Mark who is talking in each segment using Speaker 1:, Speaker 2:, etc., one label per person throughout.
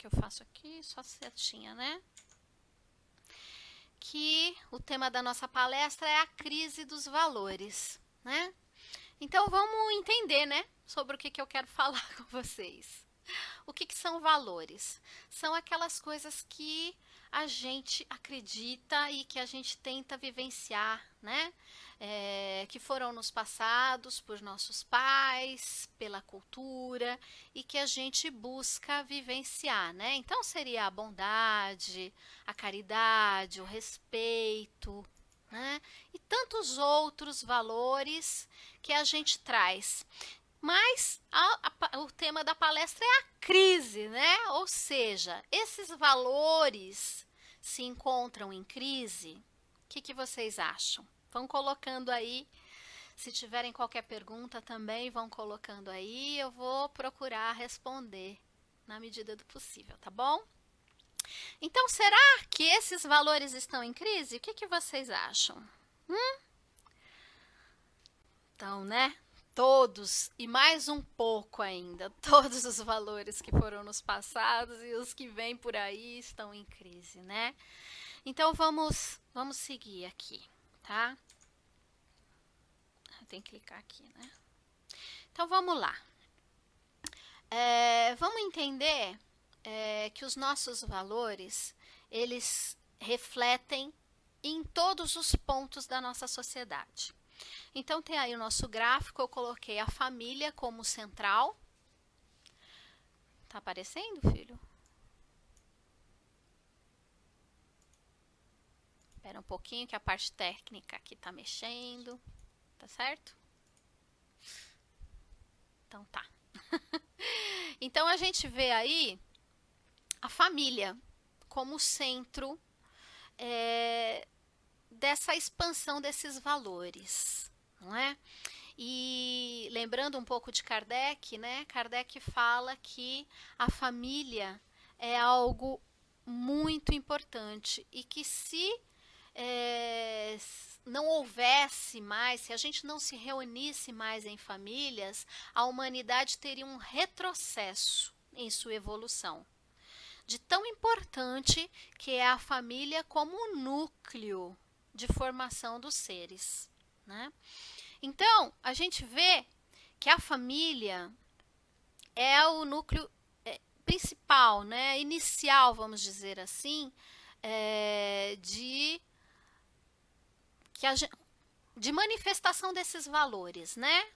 Speaker 1: que eu faço aqui? Só setinha, né? Que o tema da nossa palestra é a crise dos valores, né? Então vamos entender, né, sobre o que eu quero falar com vocês. O que são valores? São aquelas coisas que a gente acredita e que a gente tenta vivenciar, né? Que foram nos passados por nossos pais, pela cultura e que a gente busca vivenciar, né? Então seria a bondade, a caridade, o respeito, né? E tantos outros valores que a gente traz. Mas o tema da palestra é a crise, né? Ou seja, esses valores se encontram em crise. O que vocês acham? Vão colocando aí. Se tiverem qualquer pergunta também, vão colocando aí. Eu vou procurar responder na medida do possível, tá bom? Então, será que esses valores estão em crise? O que vocês acham? Então, né? Todos e mais um pouco ainda, todos os valores que foram nos passados e os que vêm por aí estão em crise, né? Então vamos seguir aqui, tá? Tem que clicar aqui, né? Então vamos lá. Vamos entender que os nossos valores, eles refletem em todos os pontos da nossa sociedade. Então, tem aí o nosso gráfico, eu coloquei a família como central. Tá aparecendo, filho? Espera um pouquinho que a parte técnica aqui tá mexendo. Tá certo? Então, tá. Então, a gente vê aí a família como centro dessa expansão desses valores, não é? E lembrando um pouco de Kardec, né? Kardec fala que a família é algo muito importante e que se não houvesse mais, se a gente não se reunisse mais em famílias, a humanidade teria um retrocesso em sua evolução. De tão importante que é a família como um núcleo de formação dos seres, né? Então, a gente vê que a família é o núcleo principal, né, inicial, vamos dizer assim, de manifestação desses valores, né?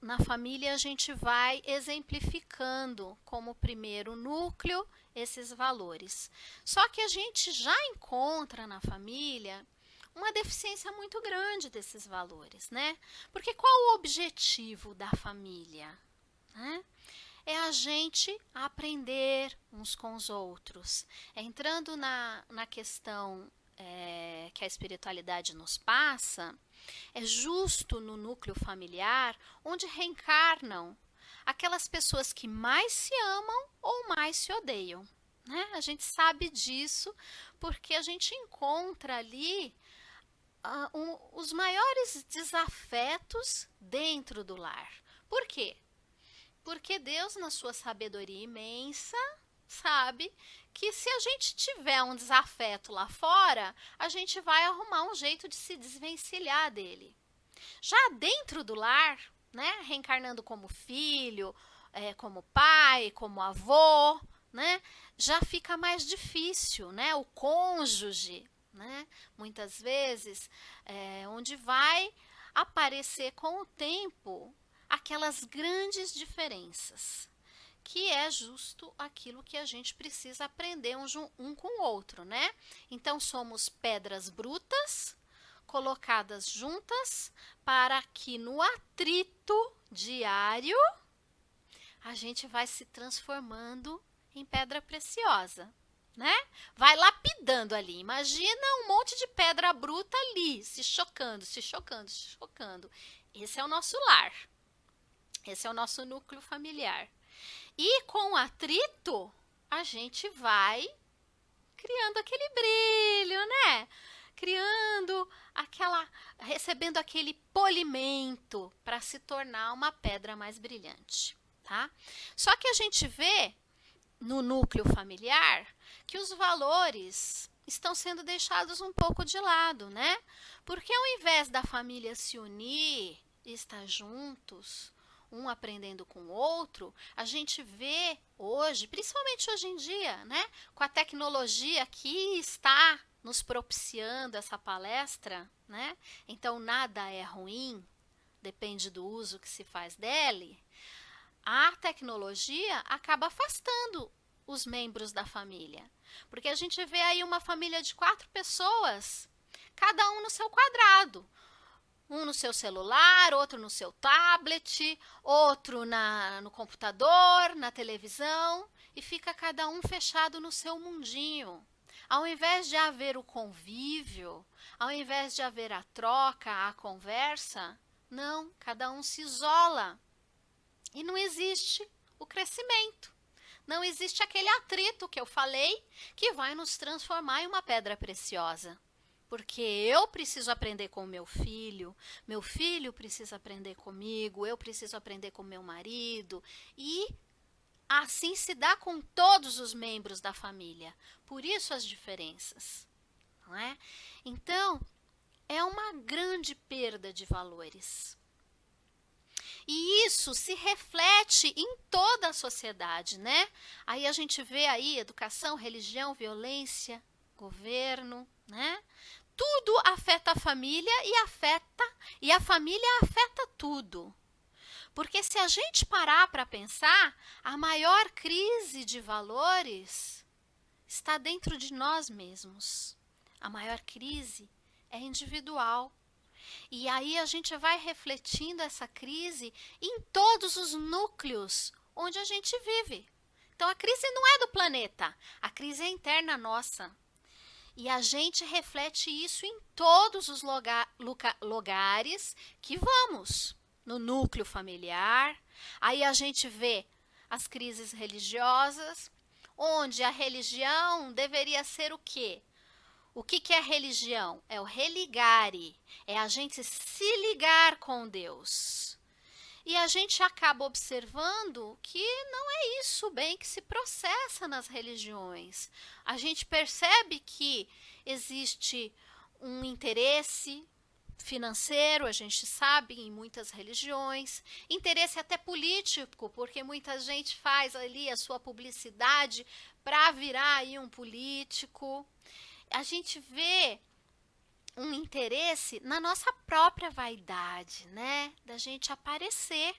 Speaker 1: Na família a gente vai exemplificando como primeiro núcleo esses valores. Só que a gente já encontra na família uma deficiência muito grande desses valores, né? Porque qual o objetivo da família? Né? É a gente aprender uns com os outros. Entrando na questão que a espiritualidade nos passa, é justo no núcleo familiar onde reencarnam aquelas pessoas que mais se amam ou mais se odeiam. Né? A gente sabe disso porque a gente encontra ali os maiores desafetos dentro do lar. Por quê? Porque Deus, na sua sabedoria imensa, sabe que se a gente tiver um desafeto lá fora, a gente vai arrumar um jeito de se desvencilhar dele. Já dentro do lar, né, reencarnando como filho, como pai, como avô, né, já fica mais difícil, né, o cônjuge, né, muitas vezes, onde vai aparecer com o tempo aquelas grandes diferenças, que é justo aquilo que a gente precisa aprender um com o outro, né? Então, somos pedras brutas colocadas juntas para que no atrito diário a gente vai se transformando em pedra preciosa, né? Vai lapidando ali. Imagina um monte de pedra bruta ali, se chocando, se chocando, se chocando. Esse é o nosso lar. Esse é o nosso núcleo familiar. E com o atrito, a gente vai criando aquele brilho, né? Recebendo aquele polimento para se tornar uma pedra mais brilhante, tá? Só que a gente vê no núcleo familiar que os valores estão sendo deixados um pouco de lado, né? Porque ao invés da família se unir e estar juntos, um aprendendo com o outro, a gente vê hoje, principalmente hoje em dia, né, com a tecnologia que está nos propiciando essa palestra, né? Então nada é ruim, depende do uso que se faz dele. A tecnologia acaba afastando os membros da família. Porque a gente vê aí uma família de 4 pessoas, cada um no seu quadrado. Um no seu celular, outro no seu tablet, outro no computador, na televisão, e fica cada um fechado no seu mundinho. Ao invés de haver o convívio, ao invés de haver a troca, a conversa, não, cada um se isola. E não existe o crescimento. Não existe aquele atrito que eu falei que vai nos transformar em uma pedra preciosa. Porque eu preciso aprender com o meu filho precisa aprender comigo, eu preciso aprender com meu marido. E assim se dá com todos os membros da família. Por isso as diferenças. Não é? Então, é uma grande perda de valores. E isso se reflete em toda a sociedade, né? Aí a gente vê aí educação, religião, violência, governo, né? Tudo afeta a família e a família afeta tudo. Porque se a gente parar para pensar, a maior crise de valores está dentro de nós mesmos. A maior crise é individual. E aí a gente vai refletindo essa crise em todos os núcleos onde a gente vive. Então a crise não é do planeta, a crise é interna nossa. E a gente reflete isso em todos os lugares que vamos. No núcleo familiar, aí a gente vê as crises religiosas, onde a religião deveria ser o quê? O que é religião? É o religare, é a gente se ligar com Deus. E a gente acaba observando que não é isso bem que se processa nas religiões. A gente percebe que existe um interesse financeiro, a gente sabe, em muitas religiões, interesse até político, porque muita gente faz ali a sua publicidade para virar aí um político. A gente vê um interesse na nossa própria vaidade, né? Da gente aparecer.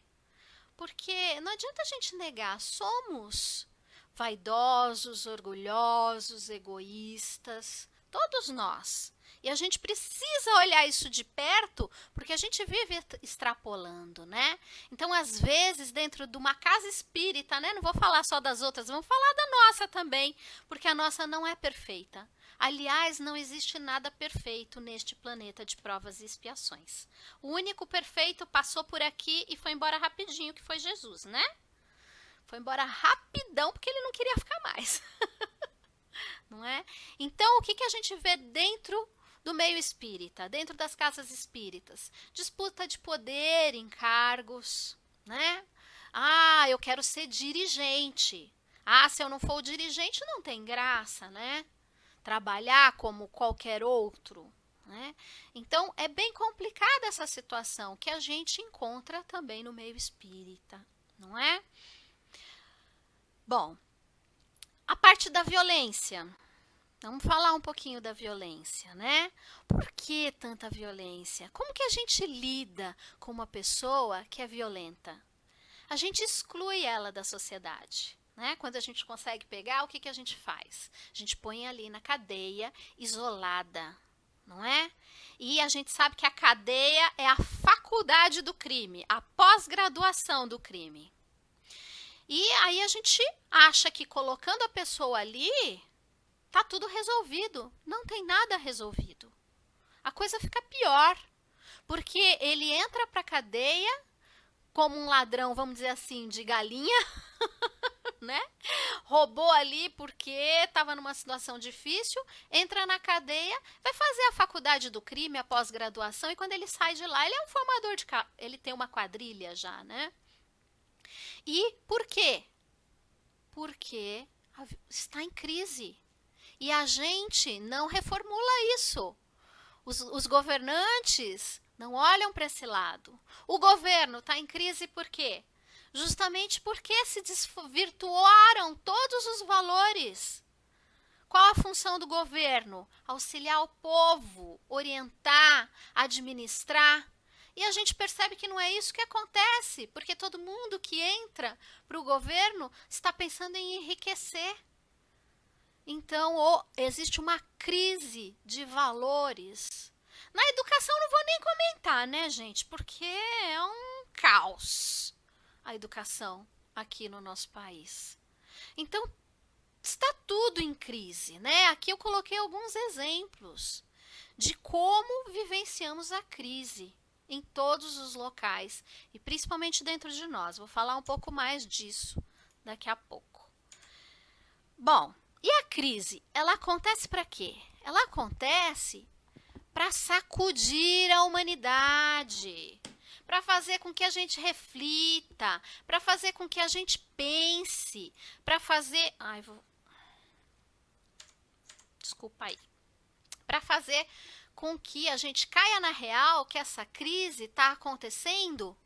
Speaker 1: Porque não adianta a gente negar, somos vaidosos, orgulhosos, egoístas, todos nós. E a gente precisa olhar isso de perto, porque a gente vive extrapolando, né? Então, às vezes, dentro de uma casa espírita, né? Não vou falar só das outras, vamos falar da nossa também, porque a nossa não é perfeita. Aliás, não existe nada perfeito neste planeta de provas e expiações. O único perfeito passou por aqui e foi embora rapidinho, que foi Jesus, né? Foi embora rapidão, porque ele não queria ficar mais. Não é? Então, o que a gente vê dentro do meio espírita, dentro das casas espíritas? Disputa de poder em cargos, né? Ah, eu quero ser dirigente. Ah, se eu não for o dirigente, não tem graça, né? Trabalhar como qualquer outro, né? Então, é bem complicada essa situação que a gente encontra também no meio espírita, não é? Bom, a parte da violência. Vamos falar um pouquinho da violência, né? Por que tanta violência? Como que a gente lida com uma pessoa que é violenta? A gente exclui ela da sociedade. Né? Quando a gente consegue pegar, o que a gente faz? A gente põe ali na cadeia, isolada, não é? E a gente sabe que a cadeia é a faculdade do crime, a pós-graduação do crime. E aí a gente acha que colocando a pessoa ali, tá tudo resolvido. Não tem nada resolvido. A coisa fica pior, porque ele entra para a cadeia como um ladrão, vamos dizer assim, de galinha, né? Roubou ali porque estava numa situação difícil, entra na cadeia, vai fazer a faculdade do crime, a pós-graduação, e quando ele sai de lá, ele é um formador de ele tem uma quadrilha já, né? E por quê? Porque está em crise. E a gente não reformula isso. Os governantes não olham para esse lado. O governo está em crise por quê? Justamente porque se desvirtuaram todos os valores. Qual a função do governo? Auxiliar o povo, orientar, administrar. E a gente percebe que não é isso que acontece, porque todo mundo que entra para o governo está pensando em enriquecer. Então, existe uma crise de valores. Na educação não vou nem comentar, né, gente? Porque é um caos a educação aqui no nosso país. Então, está tudo em crise, né? Aqui eu coloquei alguns exemplos de como vivenciamos a crise em todos os locais e principalmente dentro de nós. Vou falar um pouco mais disso daqui a pouco. Bom, e a crise, ela acontece para quê? Ela acontece para sacudir a humanidade, para fazer com que a gente reflita, para fazer com que a gente pense, para fazer... Desculpa aí. Para fazer com que a gente caia na real que essa crise está acontecendo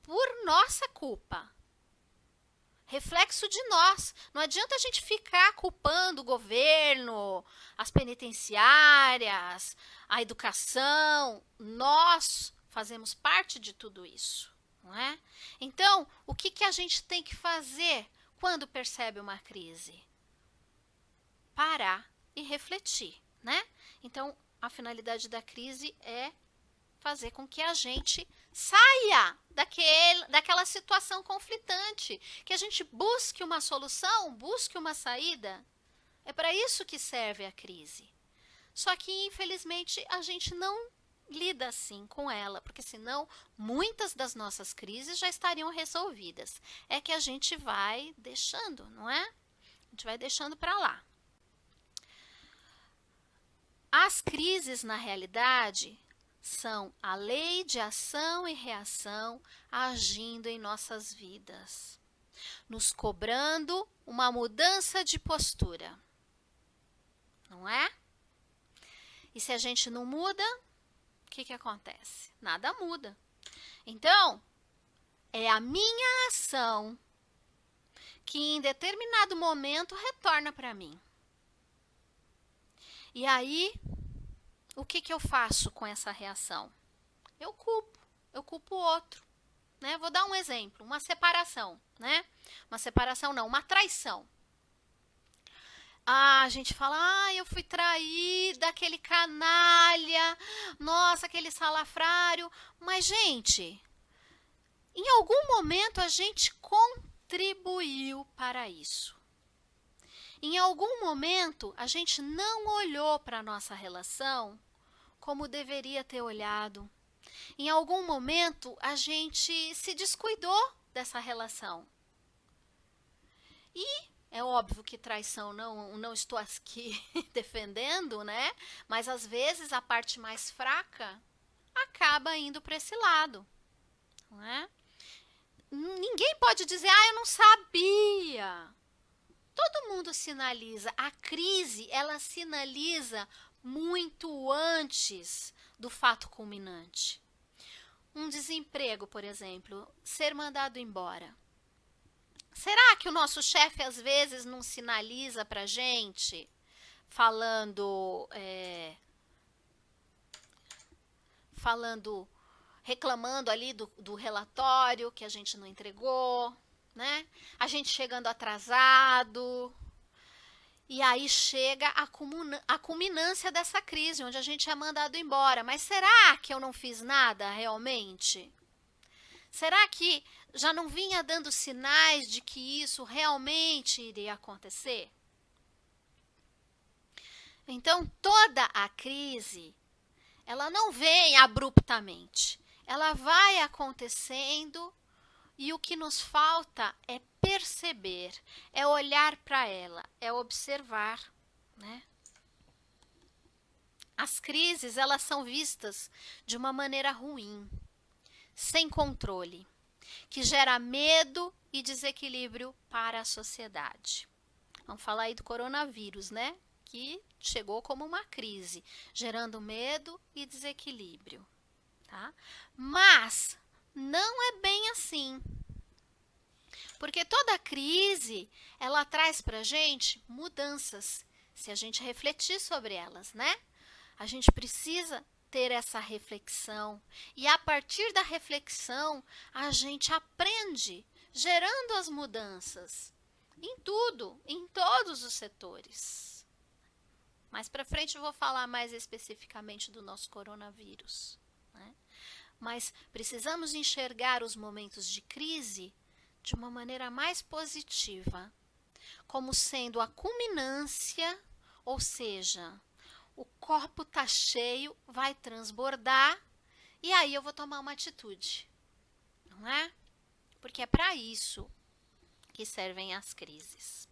Speaker 1: por nossa culpa. Reflexo de nós. Não adianta a gente ficar culpando o governo, as penitenciárias, a educação. Nós fazemos parte de tudo isso, não é? Então, o que a gente tem que fazer quando percebe uma crise? Parar e refletir, né? Então, a finalidade da crise é fazer com que a gente saia daquela situação conflitante, que a gente busque uma solução, busque uma saída. É para isso que serve a crise. Só que, infelizmente, a gente não lida assim com ela, porque senão muitas das nossas crises já estariam resolvidas. É que a gente vai deixando, não é? A gente vai deixando para lá. As crises, na realidade, são a lei de ação e reação agindo em nossas vidas, nos cobrando uma mudança de postura, não é? E se a gente não muda, o que acontece? Nada muda. Então, é a minha ação que em determinado momento retorna para mim. E aí, o que eu faço com essa reação? Eu culpo o outro, né? Vou dar um exemplo, uma separação, né? Uma separação não, uma traição. A gente fala, eu fui traída, aquele canalha, nossa, aquele salafrário. Mas, gente, em algum momento a gente contribuiu para isso. Em algum momento, a gente não olhou para a nossa relação como deveria ter olhado. Em algum momento, a gente se descuidou dessa relação. E é óbvio que traição não estou aqui defendendo, né? Mas às vezes a parte mais fraca acaba indo para esse lado, não é? Ninguém pode dizer, eu não sabia. Todo mundo sinaliza. A crise, ela sinaliza muito antes do fato culminante. Um desemprego, por exemplo, ser mandado embora. Será que o nosso chefe às vezes não sinaliza para a gente, reclamando ali do relatório que a gente não entregou, né? A gente chegando atrasado. E aí chega a culminância dessa crise, onde a gente é mandado embora. Mas será que eu não fiz nada realmente? Será que já não vinha dando sinais de que isso realmente iria acontecer? Então, toda a crise, ela não vem abruptamente. Ela vai acontecendo e o que nos falta é perceber, é olhar para ela, é observar, né? As crises, elas são vistas de uma maneira ruim, sem controle, que gera medo e desequilíbrio para a sociedade. Vamos falar aí do coronavírus, né? Que chegou como uma crise, gerando medo e desequilíbrio, tá? Mas não é bem assim. Porque toda crise, ela traz pra gente mudanças, se a gente refletir sobre elas, né? A gente precisa ter essa reflexão e a partir da reflexão, a gente aprende, gerando as mudanças em tudo, em todos os setores. Mais para frente eu vou falar mais especificamente do nosso coronavírus, né? Mas precisamos enxergar os momentos de crise de uma maneira mais positiva, como sendo a culminância, ou seja, o copo tá cheio, vai transbordar e aí eu vou tomar uma atitude, não é? Porque é para isso que servem as crises.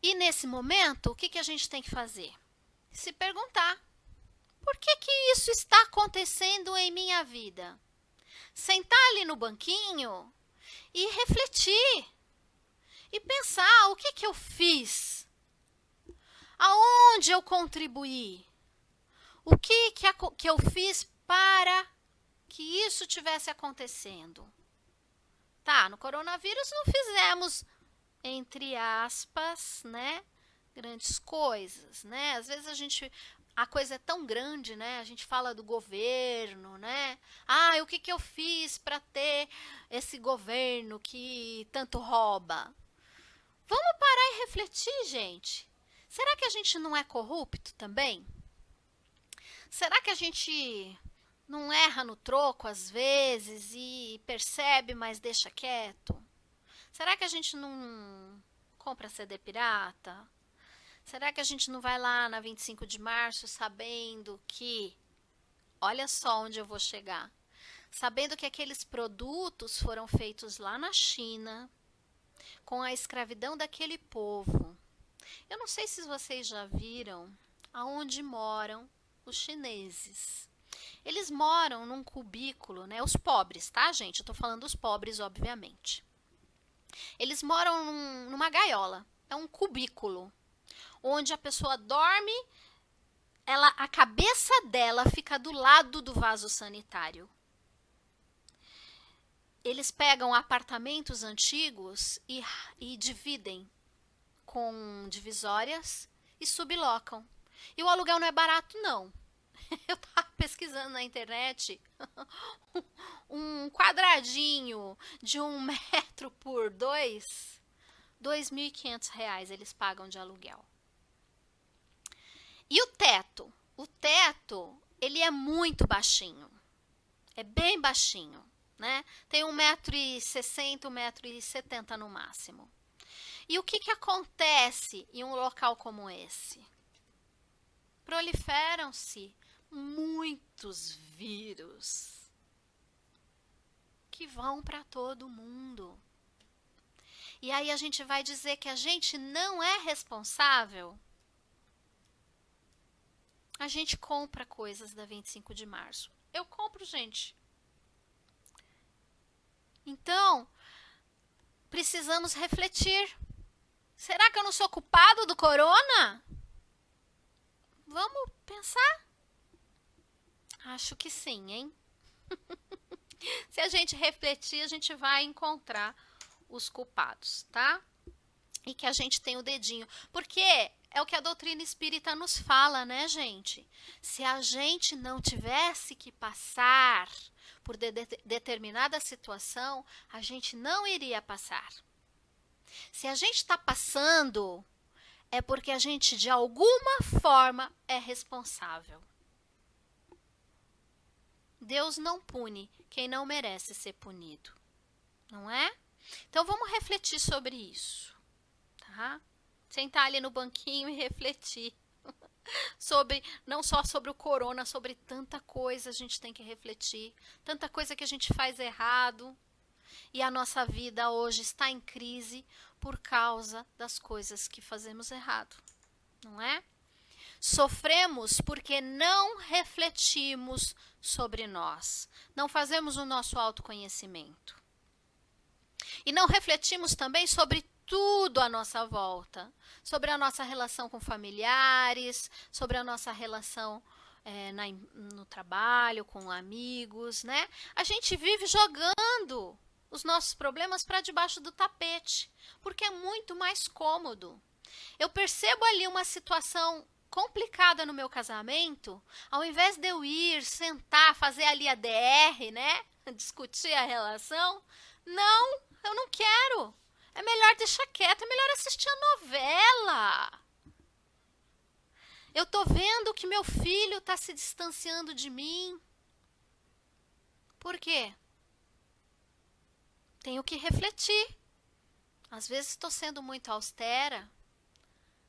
Speaker 1: E nesse momento, o que a gente tem que fazer? Se perguntar, por que isso está acontecendo em minha vida? Sentar ali no banquinho e refletir. E pensar, o que eu fiz? Aonde eu contribuí? O que eu fiz para que isso tivesse acontecendo? Tá, no coronavírus não fizemos, entre aspas, né, grandes coisas, né? Às vezes a coisa é tão grande, né? A gente fala do governo, né? O que eu fiz para ter esse governo que tanto rouba? Vamos parar e refletir, gente. Será que a gente não é corrupto também? Será que a gente não erra no troco às vezes e percebe, mas deixa quieto? Será que a gente não compra CD pirata? Será que a gente não vai lá na 25 de março sabendo que, olha só onde eu vou chegar, sabendo que aqueles produtos foram feitos lá na China, com a escravidão daquele povo. Eu não sei se vocês já viram aonde moram os chineses. Eles moram num cubículo, né? Os pobres, tá, gente? Eu tô falando dos pobres, obviamente. Eles moram numa gaiola, é um cubículo, onde a pessoa dorme, a cabeça dela fica do lado do vaso sanitário. Eles pegam apartamentos antigos e dividem com divisórias e sublocam. E o aluguel não é barato, não. Eu estava pesquisando na internet um quadradinho de 1 metro por 2, R$ 2.500 eles pagam de aluguel. E o teto? O teto, ele é muito baixinho. É bem baixinho, né? Tem 1,60 m, 1,70 m no máximo. E o que acontece em um local como esse? Proliferam-se muitos vírus que vão para todo mundo. E aí a gente vai dizer que a gente não é responsável? A gente compra coisas da 25 de março. Eu compro, gente. Então, precisamos refletir. Será que eu não sou culpado do corona? Vamos pensar? Acho que sim, hein? Se a gente refletir, a gente vai encontrar os culpados, tá? E que a gente tem o dedinho. Porque é o que a doutrina espírita nos fala, né, gente? Se a gente não tivesse que passar por determinada situação, a gente não iria passar. Se a gente está passando, é porque a gente, de alguma forma, é responsável. Deus não pune quem não merece ser punido, não é? Então, vamos refletir sobre isso, tá? Sentar ali no banquinho e refletir. Não só sobre o corona, sobre tanta coisa a gente tem que refletir, tanta coisa que a gente faz errado. E a nossa vida hoje está em crise por causa das coisas que fazemos errado, não é? Sofremos porque não refletimos sobre nós, não fazemos o nosso autoconhecimento. E não refletimos também sobre tudo à nossa volta, sobre a nossa relação com familiares, sobre a nossa relação no trabalho, com amigos, né? A gente vive jogando os nossos problemas para debaixo do tapete, porque é muito mais cômodo. Eu percebo ali uma situação complicada no meu casamento, ao invés de eu ir, sentar, fazer ali a DR, né? Discutir a relação, não, eu não quero. É melhor deixar quieto, é melhor assistir a novela. Eu tô vendo que meu filho está se distanciando de mim. Por quê? Tenho que refletir. Às vezes estou sendo muito austera.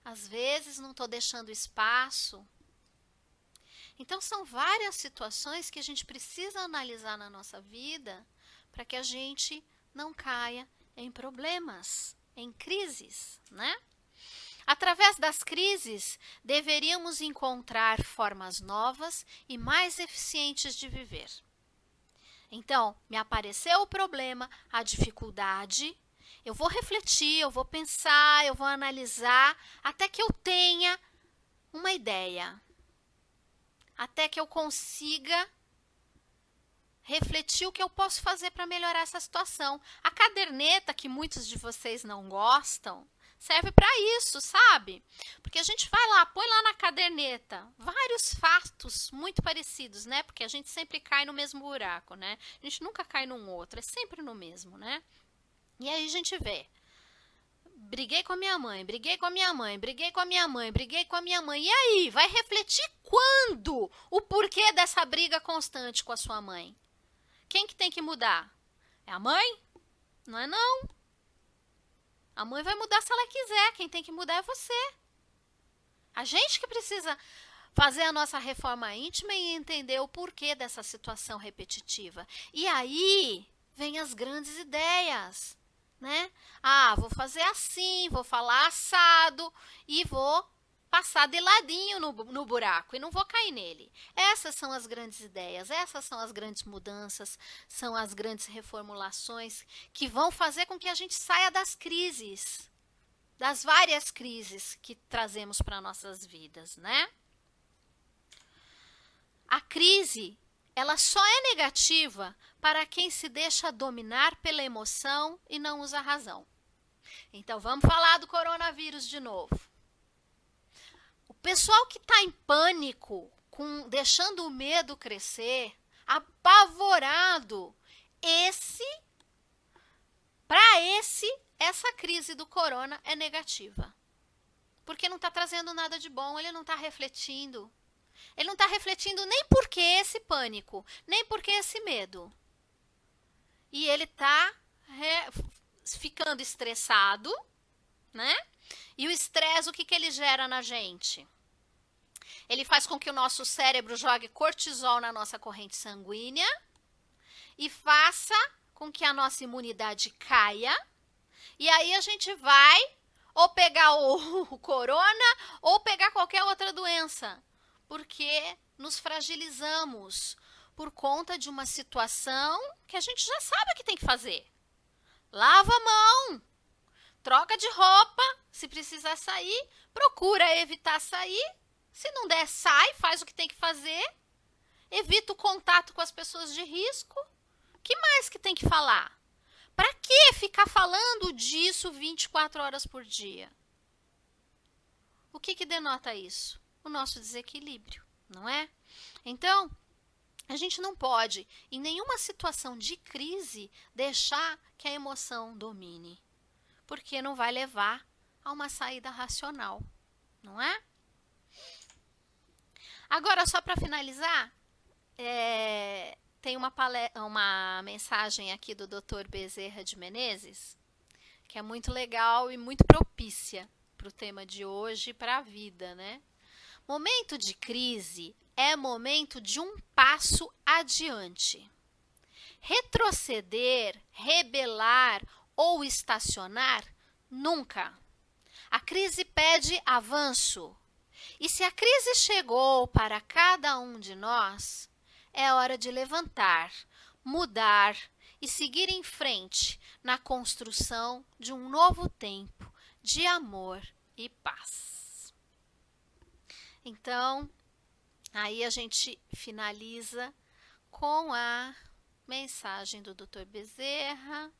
Speaker 1: Às vezes não estou deixando espaço. Então são várias situações que a gente precisa analisar na nossa vida para que a gente não caia em problemas, em crises, né? Através das crises, deveríamos encontrar formas novas e mais eficientes de viver. Então, me apareceu o problema, a dificuldade, eu vou refletir, eu vou pensar, eu vou analisar, até que eu tenha uma ideia, até que eu consiga refletir o que eu posso fazer para melhorar essa situação. A caderneta, que muitos de vocês não gostam, serve para isso, sabe? Porque a gente vai lá, põe lá na caderneta vários fatos muito parecidos, né? Porque a gente sempre cai no mesmo buraco, né? A gente nunca cai num outro, é sempre no mesmo, né? E aí a gente vê. Briguei com a minha mãe, briguei com a minha mãe, briguei com a minha mãe, briguei com a minha mãe. E aí, vai refletir quando o porquê dessa briga constante com a sua mãe? Quem que tem que mudar? É a mãe? Não é não. A mãe vai mudar se ela quiser, quem tem que mudar é você. A gente que precisa fazer a nossa reforma íntima e entender o porquê dessa situação repetitiva. E aí, vem as grandes ideias, né? Ah, vou fazer assim, vou falar assado e vou passar de ladinho no buraco e não vou cair nele. Essas são as grandes ideias, essas são as grandes mudanças, são as grandes reformulações que vão fazer com que a gente saia das crises, das várias crises que trazemos para nossas vidas, né? A crise, ela só é negativa para quem se deixa dominar pela emoção e não usa a razão. Então, vamos falar do coronavírus de novo. O pessoal que está em pânico, deixando o medo crescer, apavorado, essa crise do corona é negativa. Porque não está trazendo nada de bom, ele não está refletindo. Ele não está refletindo nem por que esse pânico, nem por que esse medo. E ele está ficando estressado, né? E o estresse, o que ele gera na gente? Ele faz com que o nosso cérebro jogue cortisol na nossa corrente sanguínea e faça com que a nossa imunidade caia. E aí a gente vai ou pegar o corona ou pegar qualquer outra doença. Porque nos fragilizamos por conta de uma situação que a gente já sabe o que tem que fazer. Lava a mão, troca de roupa, se precisar sair, procura evitar sair. Se não der, sai, faz o que tem que fazer. Evita o contato com as pessoas de risco. O que mais que tem que falar? Para que ficar falando disso 24 horas por dia? O que denota isso? O nosso desequilíbrio, não é? Então, a gente não pode, em nenhuma situação de crise, deixar que a emoção domine, porque não vai levar a uma saída racional, não é? Agora, só para finalizar, tem uma mensagem aqui do Dr. Bezerra de Menezes, que é muito legal e muito propícia para o tema de hoje e para a vida, né? Momento de crise é momento de um passo adiante. Retroceder, rebelar ou estacionar, nunca. A crise pede avanço. E se a crise chegou para cada um de nós, é hora de levantar, mudar e seguir em frente na construção de um novo tempo de amor e paz. Então, aí a gente finaliza com a mensagem do Dr. Bezerra.